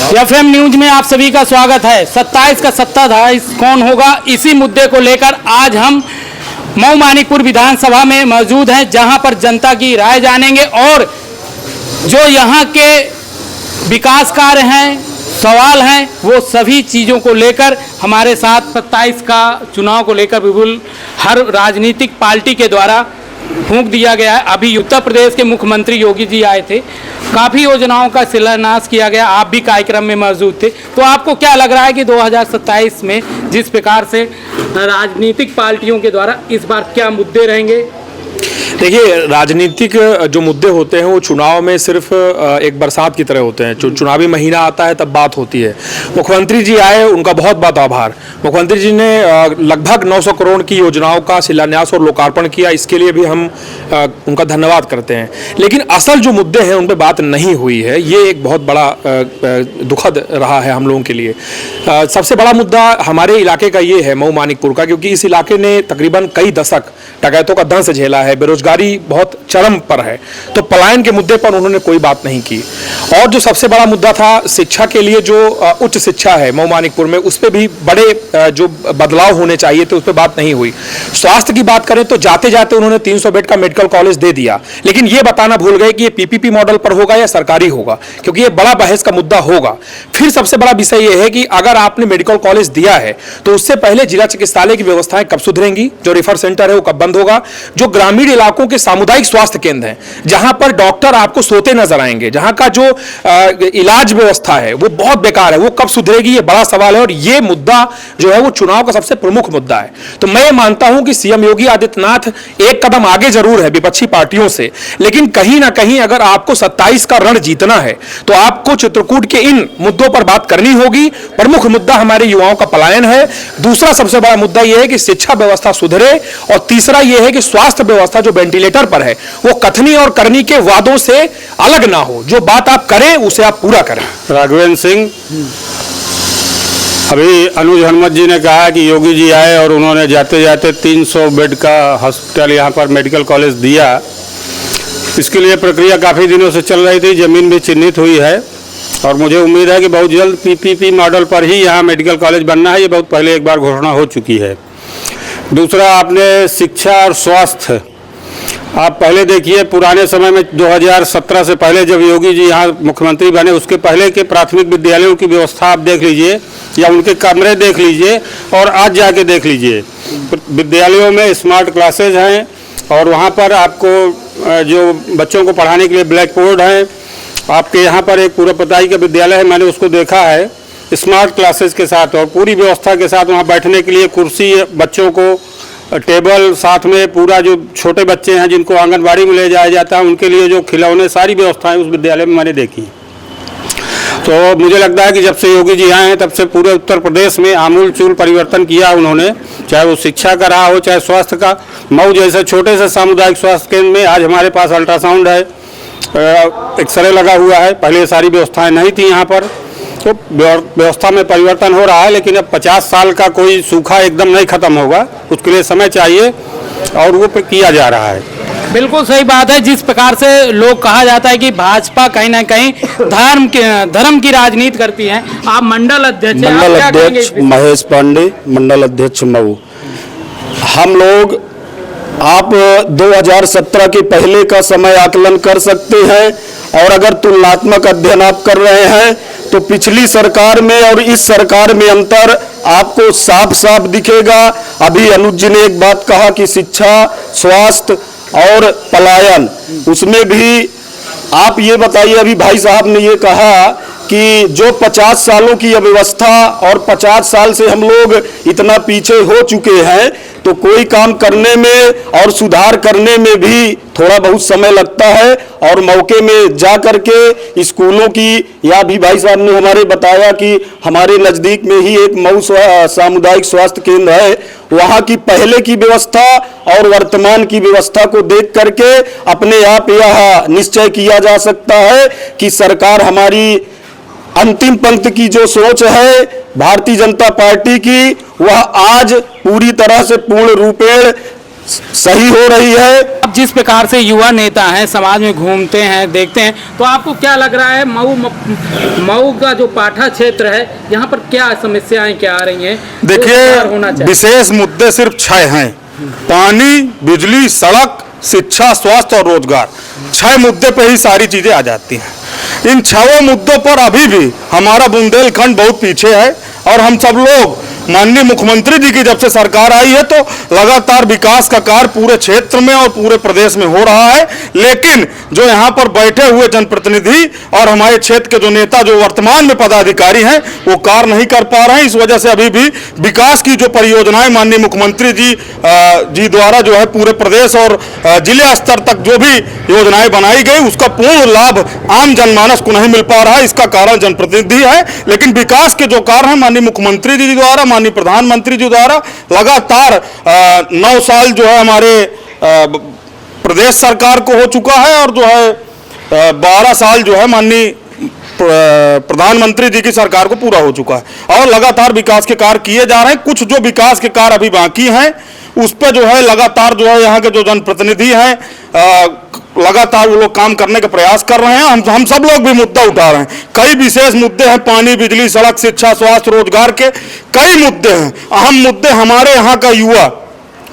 FM news में आप सभी का स्वागत है। 27 का सत्ताधारी कौन होगा, इसी मुद्दे को लेकर आज हम मऊ मानिकपुर विधानसभा में मौजूद हैं, जहां पर जनता की राय जानेंगे और जो यहां के विकास कार्य हैं, सवाल हैं, वो सभी चीज़ों को लेकर हमारे साथ 27 का चुनाव को लेकर बिल्कुल हर राजनीतिक पार्टी के द्वारा फूंक दिया गया है। अभी उत्तर प्रदेश के मुख्यमंत्री योगी जी आए थे, काफ़ी योजनाओं का शिलान्यास किया गया, आप भी कार्यक्रम में मौजूद थे। तो आपको क्या लग रहा है कि 2027 में जिस प्रकार से राजनीतिक पार्टियों के द्वारा इस बार क्या मुद्दे रहेंगे? देखिए, राजनीतिक जो मुद्दे होते हैं वो चुनाव में सिर्फ एक बरसात की तरह होते हैं। चुनावी महीना आता है तब बात होती है। मुख्यमंत्री जी आए, उनका बहुत बहुत आभार। मुख्यमंत्री जी ने लगभग 900 करोड़ की योजनाओं का शिलान्यास और लोकार्पण किया, इसके लिए भी हम उनका धन्यवाद करते हैं। लेकिन असल जो मुद्दे हैं उन पर बात नहीं हुई है, ये एक बहुत बड़ा दुखद रहा है हम लोगों के लिए। सबसे बड़ा मुद्दा हमारे इलाके का ये है, मऊ मानिकपुर का, क्योंकि इस इलाके ने तकरीबन कई दशक डकैतों का दंश झेला है, बेरोजगारी बहुत चरम पर है। तो पलायन के मुद्दे पर उन्होंने कोई बात नहीं की। और जो सबसे बड़ा मुद्दा था शिक्षा के लिए, जो उच्च शिक्षा है मऊ मानिकपुर में, उस पर भी बड़े जो बदलाव होने चाहिए थे, उस पर बात नहीं हुई। स्वास्थ्य की बात करें तो जाते जाते उन्होंने 300 बेड का मेडिकल कॉलेज दे दिया, लेकिन ये बताना भूल गए कि ये पीपीपी मॉडल पर होगा या सरकारी होगा, क्योंकि ये बड़ा बहस का मुद्दा होगा। फिर सबसे बड़ा विषय यह है कि अगर आपने मेडिकल कॉलेज दिया है तो उससे पहले जिला चिकित्सालय की व्यवस्थाएं कब सुधरेंगी, जो रेफर सेंटर है वो कब बंद होगा, जो ग्रामीण इलाकों के सामुदायिक स्वास्थ्य केंद्र हैं जहां पर डॉक्टर आपको सोते नजर आएंगे, जहां का जो इलाज व्यवस्था है वो बहुत बेकार है, वो कब सुधरेगी, ये बड़ा सवाल है। और ये मुद्दा जो है वो चुनाव का सबसे प्रमुख मुद्दा है। तो मैं मानता हूं कि सीएम योगी आदित्यनाथ एक कदम आगे जरूर है विपक्षी पार्टियों से, लेकिन कहीं ना कहीं अगर आपको 27 का रण जीतना है तो आपको चित्रकूट के इन मुद्दों पर बात करनी होगी। प्रमुख मुद्दा हमारे युवाओं का पलायन है, दूसरा सबसे बड़ा मुद्दा यह है कि शिक्षा व्यवस्था सुधरे, और तीसरा यह है कि स्वास्थ्य व्यवस्था जो वेंटिलेटर पर है वो कथनी और करनी के वादों से अलग ना हो। जो बात आप करें उसे आप पूरा करें। राघवेंद्र सिंह, अभी अनुज हनुमत जी ने कहा कि योगी जी आए और उन्होंने जाते जाते 300 बेड का हॉस्पिटल यहाँ पर मेडिकल कॉलेज दिया। इसके लिए प्रक्रिया काफ़ी दिनों से चल रही थी, ज़मीन भी चिन्हित हुई है और मुझे उम्मीद है कि बहुत जल्द पीपीपी मॉडल पर ही यहाँ मेडिकल कॉलेज बनना है। ये बहुत पहले एक बार घोषणा हो चुकी है। दूसरा, आपने शिक्षा और स्वास्थ्य, आप पहले देखिए पुराने समय में 2017 से पहले जब योगी जी यहाँ मुख्यमंत्री बने, उसके पहले के प्राथमिक विद्यालयों की व्यवस्था आप देख लीजिए या उनके कमरे देख लीजिए और आज जाके देख लीजिए। विद्यालयों में स्मार्ट क्लासेज हैं और वहाँ पर आपको जो बच्चों को पढ़ाने के लिए ब्लैक बोर्ड हैं। आपके यहाँ पर एक पूर्वपताई का विद्यालय है, मैंने उसको देखा है स्मार्ट क्लासेज के साथ और पूरी व्यवस्था के साथ। वहाँ बैठने के लिए कुर्सी, बच्चों को टेबल, साथ में पूरा जो छोटे बच्चे हैं जिनको आंगनबाड़ी में ले जाया जाता है उनके लिए जो खिलौने, सारी व्यवस्थाएं उस विद्यालय में मैंने देखी। तो मुझे लगता है कि जब से योगी जी आए हैं तब से पूरे उत्तर प्रदेश में आमूल चूल परिवर्तन किया उन्होंने, चाहे वो शिक्षा का रहा हो चाहे स्वास्थ्य का। मऊ जैसे छोटे से सामुदायिक स्वास्थ्य केंद्र में आज हमारे पास अल्ट्रासाउंड है, एक्सरे लगा हुआ है, पहले ये सारी व्यवस्थाएँ नहीं थी यहाँ पर। तो व्यवस्था में परिवर्तन हो रहा है, लेकिन अब 50 साल का कोई सूखा एकदम नहीं खत्म होगा, उसके लिए समय चाहिए और वो किया जा रहा है। बिल्कुल सही बात है। जिस प्रकार से लोग कहा जाता है कि भाजपा कहीं ना कहीं धर्म की राजनीति करती है। आप मंडल अध्यक्ष महेश पांडे, मंडल अध्यक्ष मऊ। हम लोग आप 2017 के पहले का समय आकलन कर सकते हैं और अगर तुलनात्मक अध्ययन आप कर रहे हैं तो पिछली सरकार में और इस सरकार में अंतर आपको साफ साफ दिखेगा। अभी अनुज जी ने एक बात कहा कि शिक्षा, स्वास्थ्य और पलायन, उसमें भी आप ये बताइए, अभी भाई साहब ने ये कहा कि जो 50 सालों की अव्यवस्था और 50 साल से हम लोग इतना पीछे हो चुके हैं, तो कोई काम करने में और सुधार करने में भी थोड़ा बहुत समय लगता है। और मौके में जा करके स्कूलों की, या भी भाई साहब ने हमारे बताया कि हमारे नज़दीक में ही एक मऊ सामुदायिक स्वास्थ्य केंद्र है, वहाँ की पहले की व्यवस्था और वर्तमान की व्यवस्था को देख करके अपने आप यह निश्चय किया जा सकता है कि सरकार हमारी अंतिम पंक्ति की जो सोच है भारतीय जनता पार्टी की, वह आज पूरी तरह से पूर्ण रूपेण सही हो रही है। अब जिस प्रकार से युवा नेता हैं, समाज में घूमते हैं, देखते हैं, तो आपको क्या लग रहा है मऊ का जो पाठा क्षेत्र है, यहाँ पर क्या समस्याएं क्या आ रही हैं? देखिए, विशेष मुद्दे सिर्फ 6 हैं: पानी, बिजली, सड़क, शिक्षा, स्वास्थ्य और रोजगार। 6 मुद्दे पे ही सारी चीजें आ जाती हैं। इन 6 मुद्दों पर अभी भी हमारा बुंदेलखंड बहुत पीछे है और हम सब लोग माननीय मुख्यमंत्री जी की जब से सरकार आई है तो लगातार विकास का कार्य पूरे क्षेत्र में और पूरे प्रदेश में हो रहा है, लेकिन जो यहाँ पर बैठे हुए जनप्रतिनिधि और हमारे क्षेत्र के जो नेता जो वर्तमान में पदाधिकारी हैं वो कार्य नहीं कर पा रहे हैं। इस वजह से अभी भी विकास की जो परियोजनाएं माननीय मुख्यमंत्री जी द्वारा जो है पूरे प्रदेश और जिले स्तर तक जो भी योजनाएं बनाई गई उसका पूर्ण लाभ आम जनमानस को नहीं मिल पा रहा है। इसका कारण जनप्रतिनिधि है, लेकिन विकास के जो कार्य हैं माननीय मुख्यमंत्री जी द्वारा, माननीय प्रधानमंत्री जी द्वारा लगातार 9 साल जो है हमारे प्रदेश सरकार को हो चुका है और जो है 12 साल जो है माननीय प्रधानमंत्री जी की सरकार को पूरा हो चुका है और लगातार विकास के कार्य किए जा रहे हैं। कुछ जो विकास के कार्य अभी बाकी हैं उस पर जो है लगातार जो है यहाँ के जो जनप्रतिनिधि हैं लगातार वो लोग काम करने का प्रयास कर रहे हैं। हम सब लोग भी मुद्दा उठा रहे हैं। कई विशेष मुद्दे हैं, पानी, बिजली, सड़क, शिक्षा, स्वास्थ्य, रोजगार के कई मुद्दे हैं। अहम मुद्दे हमारे यहाँ का युवा,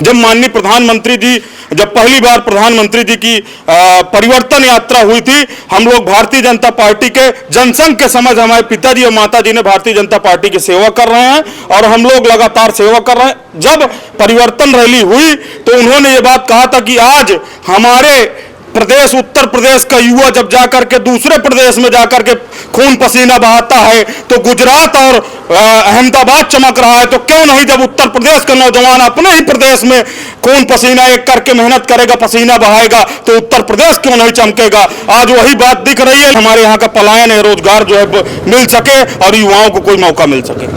जब माननीय प्रधानमंत्री जी जब पहली बार प्रधानमंत्री जी की परिवर्तन यात्रा हुई थी, हम लोग भारतीय जनता पार्टी के जनसंघ के समय हमारे पिताजी और माताजी ने भारतीय जनता पार्टी की सेवा कर रहे हैं और हम लोग लगातार सेवा कर रहे हैं। जब परिवर्तन रैली हुई तो उन्होंने ये बात कहा था कि आज हमारे प्रदेश उत्तर प्रदेश का युवा जब जाकर के दूसरे प्रदेश में जाकर के खून पसीना बहाता है तो गुजरात और अहमदाबाद चमक रहा है, तो क्यों नहीं जब उत्तर प्रदेश का नौजवान अपने ही प्रदेश में खून पसीना एक करके मेहनत करेगा, पसीना बहाएगा, तो उत्तर प्रदेश क्यों नहीं चमकेगा। आज वही बात दिख रही है। हमारे यहाँ का पलायन है, रोजगार जो है मिल सके और युवाओं को कोई मौका मिल सके।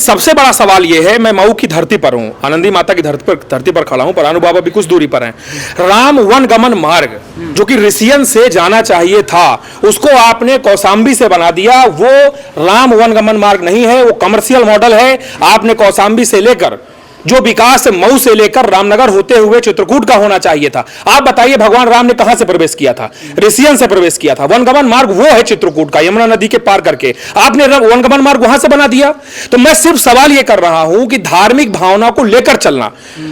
सबसे बड़ा सवाल यह है, मैं मऊ की धरती पर हूं, आनंदी माता की धरती पर खड़ा हूं, परानु बाबा भी कुछ दूरी पर हैं। राम वनगमन मार्ग जो कि ऋषियन से जाना चाहिए था उसको आपने कौशाम्बी से बना दिया। वो राम वनगमन मार्ग नहीं है, वो कमर्शियल मॉडल है। आपने कौशाम्बी से लेकर जो विकास मऊ से लेकर रामनगर होते हुए चित्रकूट का होना चाहिए था। आप बताइए भगवान राम ने कहां से प्रवेश किया था? ऋषियन से प्रवेश किया था। वनगमन मार्ग वो है चित्रकूट का, यमुना नदी के पार करके आपने वनगमन मार्ग वहां से बना दिया। तो मैं सिर्फ सवाल यह कर रहा हूं कि धार्मिक भावना को लेकर चलना।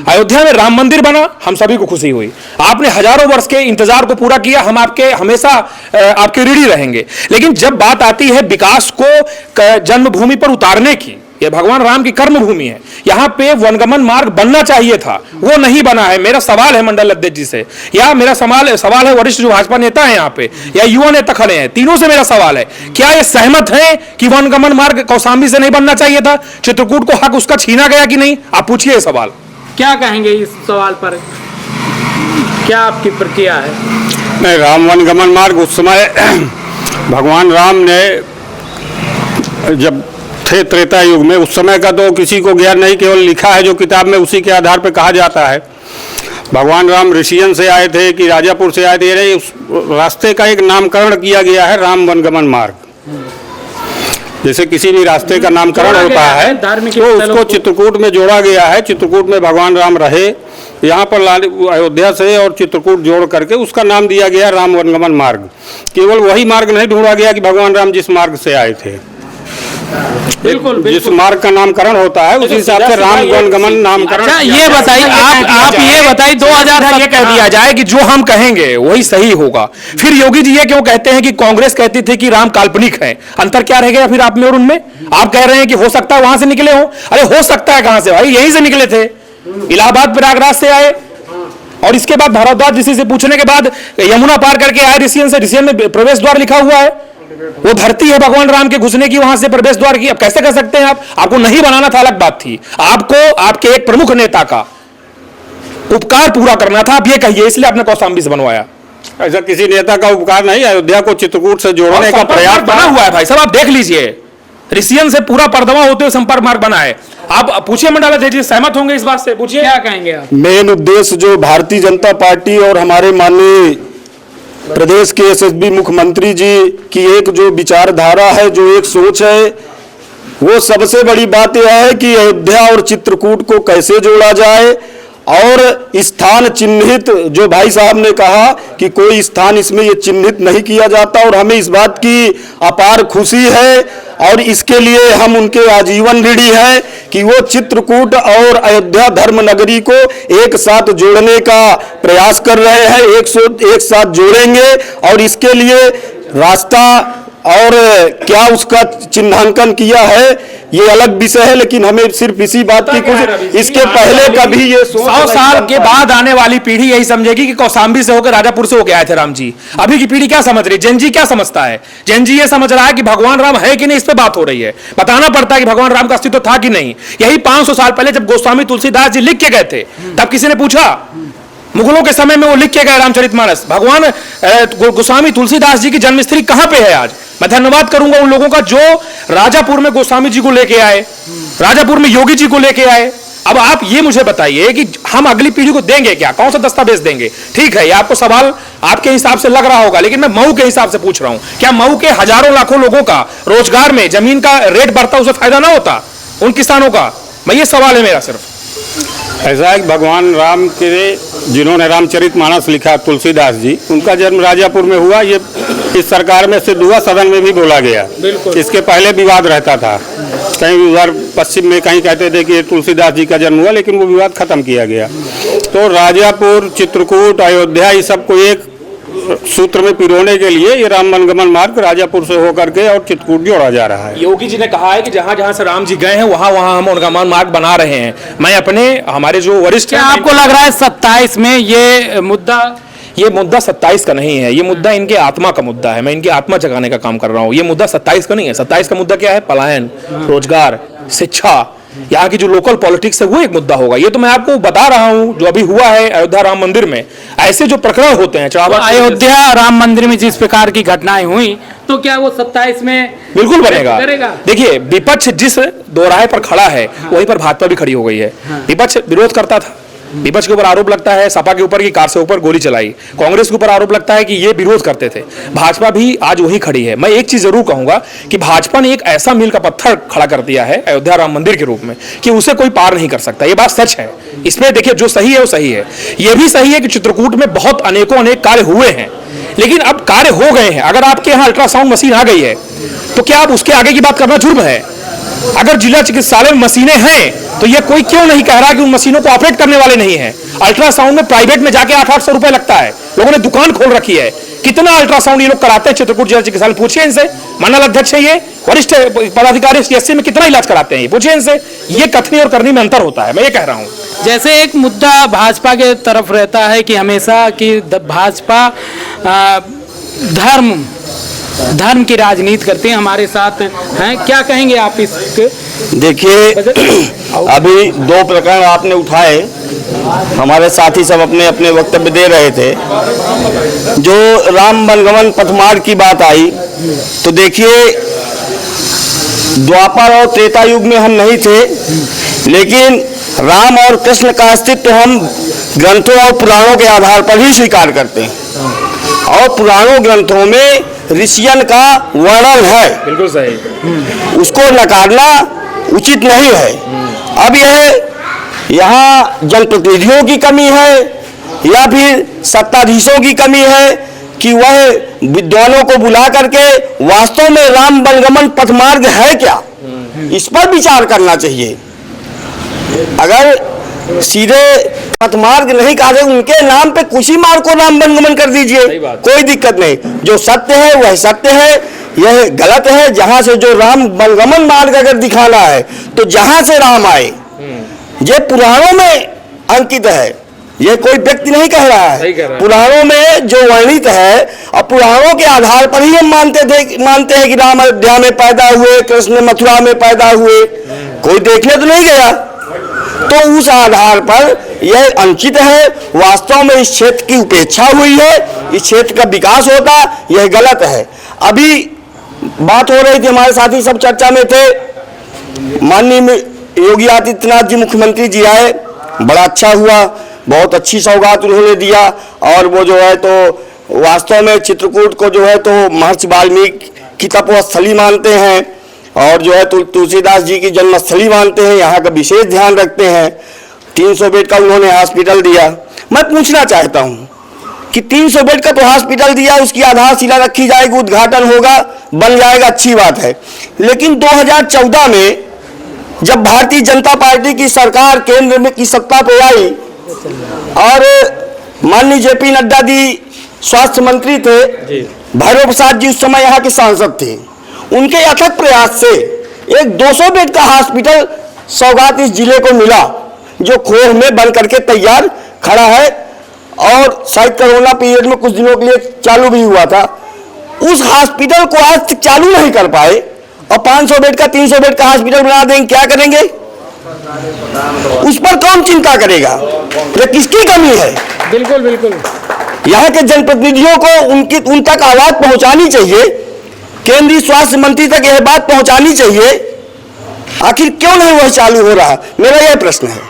अयोध्या में राम मंदिर बना, हम सभी को खुशी हुई। आपने हजारों वर्ष के इंतजार को पूरा किया, हम आपके हमेशा आपके ऋणी रहेंगे। लेकिन जब बात आती है विकास को जन्मभूमि पर उतारने की, ये भगवान राम की कर्म भूमि है, यहां पे वनगमन मार्ग बनना चाहिए था, वो नहीं बना है। मेरा सवाल है मंडल अध्यक्ष जी से, या मेरा सवाल है वरिष्ठ जो भाजपा नेता है यहाँ पे, या युवा नेता खड़े हैं, तीनों से मेरा सवाल है, क्या ये सहमत है कि वनगमन मार्ग कौशाम्बी से नहीं बनना चाहिए था? चित्रकूट को हक उसका छीना गया कि नहीं? आप पूछिए ये सवाल। क्या कहेंगे इस सवाल पर, क्या आपकी प्रक्रिया है? नहीं, राम वनगमन मार्ग उस समय भगवान राम ने जब थे त्रेता युग में, उस समय का तो किसी को ज्ञान नहीं, केवल लिखा है जो किताब में उसी के आधार पर कहा जाता है। भगवान राम ऋषियन से आए थे कि राजापुर से आए थे, उस रास्ते का एक नामकरण किया गया है राम वनगमन मार्ग। जैसे किसी भी रास्ते का नामकरण होता है तो उसको चित्रकूट में जोड़ा गया है। चित्रकूट में भगवान राम रहे, यहाँ पर अयोध्या से और चित्रकूट जोड़ करके उसका नाम दिया गया राम वनगमन मार्ग। केवल वही मार्ग नहीं ढूंढा गया कि भगवान राम जिस मार्ग से आए थे, बिल्कुल जिस मार्ग का नामकरण होता है उस हिसाब से राम वनगमन नामकरण। अच्छा, ये बताइए, आप ये बताइए 2000 ये कह दिया जाए कि जो हम कहेंगे वही सही होगा। फिर योगी जी ये क्यों कहते हैं कि कांग्रेस कहती थी कि राम काल्पनिक है? अंतर क्या रह गया फिर आप में और उनमें? आप कह रहे हैं कि हो सकता है वहां से निकले हो। अरे हो सकता है कहां से भाई, यहीं से निकले थे, इलाहाबाद प्रयागराज से आए और इसके बाद भारद्वाज ऋषि से पूछने के बाद यमुना पार करके आए ऋषियन से। ऋषियन में प्रवेश द्वार लिखा हुआ है, वो धरती है भगवान राम के घुसने की, वहां से प्रवेश द्वार की। अब कैसे कर सकते हैं आप? आपको नहीं बनाना था अलग बात थी, आपको आपके एक प्रमुख नेता का उपकार पूरा करना था। आप ये कहिए, इसलिए आपने कौशाम्बी से बनवाया। ऐसा किसी नेता का उपकार नहीं, अयोध्या को चित्रकूट से जोड़ने का प्रयास बना हुआ है भाई साहब, आप देख लीजिए। ऋषियन से पूरा परदवा होते हुए संपर्क मार्ग बना है। आप पूछिए मंडल अध्यक्ष जी, सहमत होंगे इस बात से? पूछिए, क्या कहेंगे आप? मेन उद्देश्य जो भारतीय जनता पार्टी और हमारे माननीय प्रदेश के यशस्वी मुख्यमंत्री जी की एक जो विचारधारा है, जो एक सोच है, वो सबसे बड़ी बात यह है कि अयोध्या और चित्रकूट को कैसे जोड़ा जाए और स्थान चिन्हित, जो भाई साहब ने कहा कि कोई स्थान इसमें ये चिन्हित नहीं किया जाता, और हमें इस बात की अपार खुशी है और इसके लिए हम उनके आजीवन ऋणी हैं कि वो चित्रकूट और अयोध्या धर्म नगरी को एक साथ जोड़ने का प्रयास कर रहे हैं, एक साथ जोड़ेंगे। और इसके लिए रास्ता और क्या उसका चिन्हांकन किया है ये अलग विषय है, लेकिन हमें सिर्फ इसी बात की कुछ इसके पहले कभी ये 100 साल के बाद आने वाली पीढ़ी यही समझेगी कि कौशाम्बी से होकर राजापुर से होकर आए थे राम जी। अभी की पीढ़ी क्या समझ रही है? जेन जी क्या समझता है? जेन जी ये समझ रहा है कि भगवान राम है कि नहीं, इस पे बात हो रही है। बताना पड़ता है कि भगवान राम का अस्तित्व था कि नहीं। यही 500 साल पहले जब गोस्वामी तुलसीदास जी लिख के गए थे, तब किसी ने पूछा? मुगलों के समय में वो लिख के गए रामचरितमानस। भगवान गोस्वामी तुलसीदास जी की जन्मस्थली कहां पे है आज? मैं धन्यवाद करूंगा उन लोगों का जो राजापुर में गोस्वामी जी को लेके आए, राजापुर में योगी जी को लेके आए। अब आप ये मुझे बताइए कि हम अगली पीढ़ी को देंगे क्या? कौन सा दस्तावेज देंगे? ठीक है, ये आपको सवाल आपके हिसाब से लग रहा होगा, लेकिन मैं मऊ के हिसाब से पूछ रहा हूं। क्या मऊ के हजारों लाखों लोगों का रोजगार में जमीन का रेट बढ़ता, उसे फायदा ना होता उन किसानों का? मैं ये सवाल है मेरा सिर्फ। ऐसा है कि भगवान राम के जिन्होंने रामचरितमानस लिखा तुलसीदास जी, उनका जन्म राजापुर में हुआ। ये इस सरकार में सिद्ध हुआ, सदन में भी बोला गया। इसके पहले विवाद रहता था, कहीं उधर पश्चिम में कहीं कहते थे कि ये तुलसीदास जी का जन्म हुआ, लेकिन वो विवाद खत्म किया गया। तो राजापुर, चित्रकूट, अयोध्या, इस सबको एक सूत्र में पिरोने के लिए ये राम वनगमन मार्ग राजापुर से होकर के और चित्रकूट जोड़ा जा रहा है। योगी जी ने कहा है कि जहां जहां से राम जी गए हैं वहां वहां हम वनगमन मार्ग बना रहे हैं। मैं अपने हमारे जो वरिष्ठ क्या आपको लग रहा है 27 में ये मुद्दा 27 का नहीं है, ये मुद्दा इनके आत्मा का मुद्दा है। मैं इनकी आत्मा जगाने का काम कर रहा हूँ। ये मुद्दा 27 का नहीं है। 27 का मुद्दा क्या है? पलायन, रोजगार, शिक्षा, यहाँ की जो लोकल पॉलिटिक्स है वो एक मुद्दा होगा। ये तो मैं आपको बता रहा हूँ जो अभी हुआ है अयोध्या राम मंदिर में। ऐसे जो प्रकरण होते हैं, तो अयोध्या राम मंदिर में जिस प्रकार की घटनाएं हुई, तो क्या वो 27 में बिल्कुल बनेगा? देखिए, विपक्ष जिस दोराहे पर खड़ा है वहीं पर भाजपा भी खड़ी हो गई है। विपक्ष विरोध करता था, विपक्ष के ऊपर आरोप लगता है सपा के ऊपर की कार से ऊपर गोली चलाई, कांग्रेस के ऊपर आरोप लगता है कि ये विरोध करते थे। भाजपा भी आज वही खड़ी है। मैं एक चीज जरूर कहूंगा कि भाजपा ने एक ऐसा मील का पत्थर खड़ा कर दिया है अयोध्या राम मंदिर के रूप में कि उसे कोई पार नहीं कर सकता। ये बात सच है। इसमें देखिए, जो सही है वो सही है। यह भी सही है कि चित्रकूट में बहुत अनेक कार्य हुए हैं, लेकिन अब कार्य हो गए हैं। अगर आपके यहाँ अल्ट्रासाउंड मशीन आ गई है तो क्या आप उसके आगे की बात करना जुर्म है? अगर जिला चिकित्सालय में मशीनें हैं तो ये कोई क्यों नहीं कह रहा कि उन मशीनों को ऑपरेट करने वाले नहीं हैं? अल्ट्रासाउंड में प्राइवेट में जाके 800-800 रुपए लगता है। लोगों ने दुकान खोल रखी है। कितना अल्ट्रासाउंड ये लोग कराते हैं चित्रकूट जिला चिकित्सालय? पूछिए इनसे। मंडल अध्यक्ष है ये, वरिष्ठ पदाधिकारी सीएससी में कितना इलाज कराते हैं, ये पूछिए इनसे। ये कथनी और करनी में अंतर होता है, मैं ये कह रहा हूँ। जैसे एक मुद्दा भाजपा के तरफ रहता है कि हमेशा कि भाजपा धर्म की राजनीति करते हैं, हमारे साथ हैं, क्या कहेंगे आप इस? देखिए, अभी 2 प्रकरण आपने उठाए, हमारे साथी सब अपने अपने वक्तव्य दे रहे थे। जो राम वनगमन पथमार्ग की बात आई, तो देखिए, द्वापर और त्रेता युग में हम नहीं थे, लेकिन राम और कृष्ण का अस्तित्व हम ग्रंथों और पुराणों के आधार पर ही स्वीकार करते हैं। और पुराणों ग्रंथों में ऋषियन का वर्णन है, बिल्कुल सही, उसको नकारना उचित नहीं है। अब यह यहाँ जनप्रतिनिधियों की कमी है या फिर सत्ताधीशों की कमी है कि वह विद्वानों को बुला करके वास्तव में राम वनगमन पथमार्ग है क्या, इस पर विचार करना चाहिए। अगर सीधे पथमार्ग नहीं कहा जाए, उनके नाम पे कुछ ही मार्ग को राम वनगमन कर दीजिए, कोई दिक्कत नहीं। जो सत्य है वह सत्य है, यह गलत है। जहां से जो राम वनगमन मार्ग अगर दिखाना है तो जहां से राम आए, ये पुराणों में अंकित है, यह कोई व्यक्ति नहीं कह रहा है। पुराणों में जो वर्णित है, और पुराणों के आधार पर ही हम मानते हैं कि राम अयोध्या में पैदा हुए, कृष्ण मथुरा में पैदा हुए, कोई देखने तो नहीं गया। तो उस आधार पर यह अंकित है। वास्तव में इस क्षेत्र की उपेक्षा हुई है, इस क्षेत्र का विकास होता, यह गलत है। अभी बात हो रही थी, हमारे साथी सब चर्चा में थे, माननीय योगी आदित्यनाथ जी मुख्यमंत्री जी आए, बड़ा अच्छा हुआ, बहुत अच्छी सौगात उन्होंने दिया। और वो जो है तो वास्तव में चित्रकूट को जो है तो महर्षि वाल्मीकि की तपोस्थली मानते हैं, और जो है तो तुलसीदास जी की जन्मस्थली मानते हैं, यहाँ का विशेष ध्यान रखते हैं। 300 बेड का उन्होंने हॉस्पिटल दिया। मैं पूछना चाहता हूं कि 300 बेड का तो हॉस्पिटल दिया, उसकी आधारशिला रखी जाएगी, उद्घाटन होगा, बन जाएगा, अच्छी बात है। लेकिन 2014 में जब भारतीय जनता पार्टी की सरकार केंद्र में की सत्ता पे आई और माननीय जेपी नड्डा जी स्वास्थ्य मंत्री थे, भैरव प्रसाद जी उस समय यहाँ के सांसद थे, उनके अथक प्रयास से एक 200 बेड का हॉस्पिटल सौगात इस जिले को मिला, जो खोह में बन करके तैयार खड़ा है और शायद कोरोना पीरियड में कुछ दिनों के लिए चालू भी हुआ था। उस हॉस्पिटल को आज तक चालू नहीं कर पाए और 500 बेड का 300 बेड का हॉस्पिटल बना देंगे, क्या करेंगे? उस पर कौन चिंता करेगा? ये किसकी कमी है? बिल्कुल बिल्कुल। यहाँ के जनप्रतिनिधियों को उन तक आवाज पहुंचानी चाहिए, केंद्रीय स्वास्थ्य मंत्री तक यह बात पहुंचानी चाहिए। आखिर क्यों नहीं वह चालू हो रहा? मेरा यह प्रश्न है।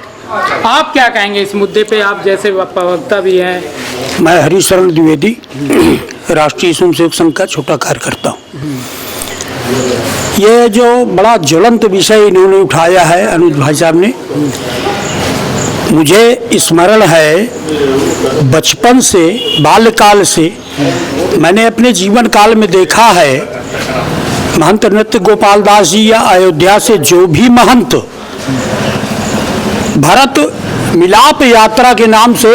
आप क्या कहेंगे इस मुद्दे पे? आप जैसे प्रवक्ता भी हैं। मैं हरिशरण द्विवेदी, राष्ट्रीय स्वयंसेवक संघ का छोटा कार्यकर्ता हूँ। ये जो बड़ा ज्वलंत विषय इन्होंने उठाया है अनुज भाई साहब ने, मुझे स्मरण है बचपन से, बाल्यकाल से मैंने अपने जीवन काल में देखा है, महंत नृत्य गोपाल दास जी या अयोध्या से जो भी महंत भारत मिलाप यात्रा के नाम से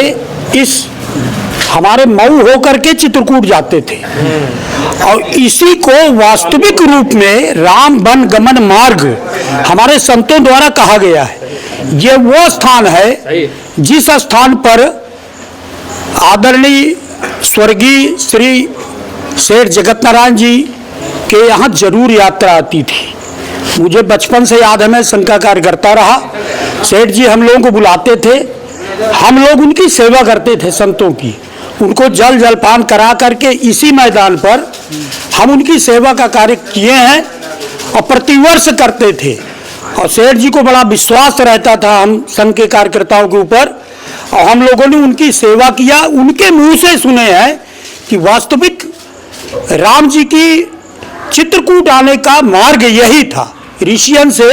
इस हमारे मऊ होकर के चित्रकूट जाते थे और इसी को वास्तविक रूप में राम वन गमन मार्ग हमारे संतों द्वारा कहा गया है। ये वो स्थान है जिस स्थान पर आदरणीय स्वर्गीय श्री शेर जगत नारायण जी के यहाँ जरूर यात्रा आती थी। मुझे बचपन से याद है, मैं संघ का कार्यकर्ता रहा। सेठ जी हम लोगों को बुलाते थे, हम लोग उनकी सेवा करते थे, संतों की, उनको जल जलपान करा करके इसी मैदान पर हम उनकी सेवा का कार्य किए हैं और प्रतिवर्ष करते थे। और सेठ जी को बड़ा विश्वास रहता था हम संघ के कार्यकर्ताओं के ऊपर और हम लोगों ने उनकी सेवा किया। उनके मुंह से सुने हैं कि वास्तविक राम जी की चित्रकूट आने का मार्ग यही था, ऋषियन से,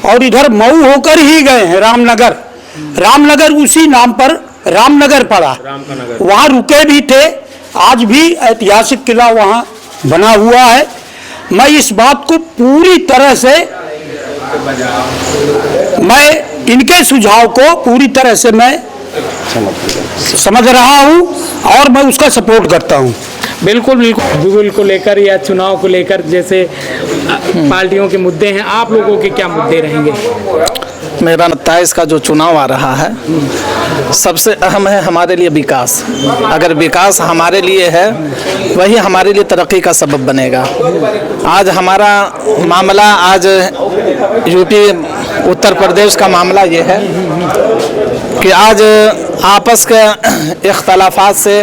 और इधर मऊ होकर ही गए हैं रामनगर। रामनगर उसी नाम पर रामनगर पड़ा, वहाँ रुके भी थे। आज भी ऐतिहासिक किला वहाँ बना हुआ है। मैं इस बात को पूरी तरह से, मैं इनके सुझाव को पूरी तरह से मैं समझ रहा हूँ और मैं उसका सपोर्ट करता हूँ। बिल्कुल बिल्कुल को लेकर या चुनाव को लेकर जैसे पार्टियों के मुद्दे हैं, आप लोगों के क्या मुद्दे रहेंगे? मेरा 27 का जो चुनाव आ रहा है, सबसे अहम है हमारे लिए विकास। अगर विकास हमारे लिए है, वही हमारे लिए तरक्की का सबब बनेगा। आज हमारा मामला, आज यूपी उत्तर प्रदेश का मामला ये है कि आज आपस के इख्तलाफात से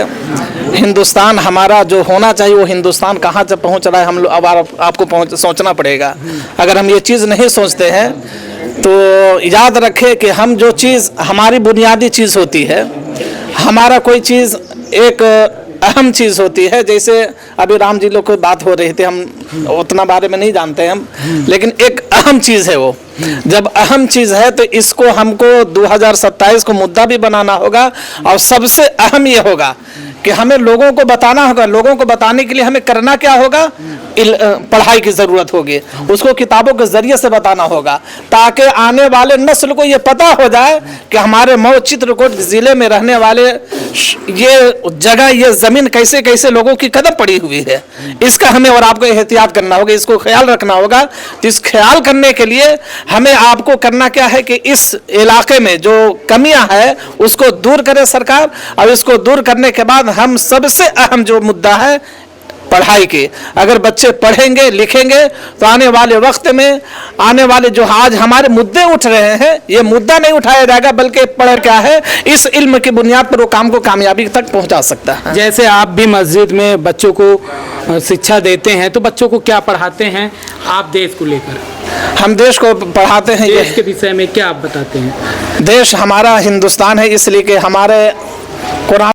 हिंदुस्तान हमारा जो होना चाहिए वो हिंदुस्तान कहाँ से पहुँच रहा है, हम लोग अब आपको सोचना पड़ेगा। अगर हम ये चीज़ नहीं सोचते हैं तो याद रखें कि हम जो चीज़ हमारी बुनियादी चीज़ होती है, हमारा कोई चीज़ एक अहम चीज़ होती है। जैसे अभी राम जी लोग कोई बात हो रही थी, हम उतना बारे में नहीं जानते हम, लेकिन एक अहम चीज़ है वो। जब अहम चीज़ है तो इसको हमको 2027 को मुद्दा भी बनाना होगा और सबसे अहम ये होगा कि हमें लोगों को बताना होगा। लोगों को बताने के लिए हमें करना क्या होगा? पढ़ाई की ज़रूरत होगी, उसको किताबों के ज़रिए से बताना होगा ताकि आने वाले नस्ल को ये पता हो जाए कि हमारे मऊ चित्रकूट ज़िले में रहने वाले ये जगह, ये ज़मीन कैसे कैसे लोगों की कदम पड़ी हुई है। इसका हमें और आपको एहतियात करना होगा, इसको ख्याल रखना होगा। तो इस ख्याल करने के लिए हमें आपको करना क्या है कि इस इलाके में जो कमियां है उसको दूर करे सरकार, और इसको दूर करने के बाद हम सबसे अहम जो मुद्दा है पढ़ाई के, अगर बच्चे पढ़ेंगे लिखेंगे तो आने वाले वक्त में, आने वाले जो आज हमारे मुद्दे उठ रहे हैं, ये मुद्दा नहीं उठाया जाएगा बल्कि पढ़ क्या है, इस इल्म की बुनियाद पर वो काम को कामयाबी तक पहुंचा सकता है। जैसे आप भी मस्जिद में बच्चों को शिक्षा देते हैं, तो बच्चों को क्या पढ़ाते हैं आप देश को लेकर? हम देश को पढ़ाते हैं, देश के विषय में क्या आप बताते हैं? देश हमारा हिंदुस्तान है, इसलिए कि हमारे कुरान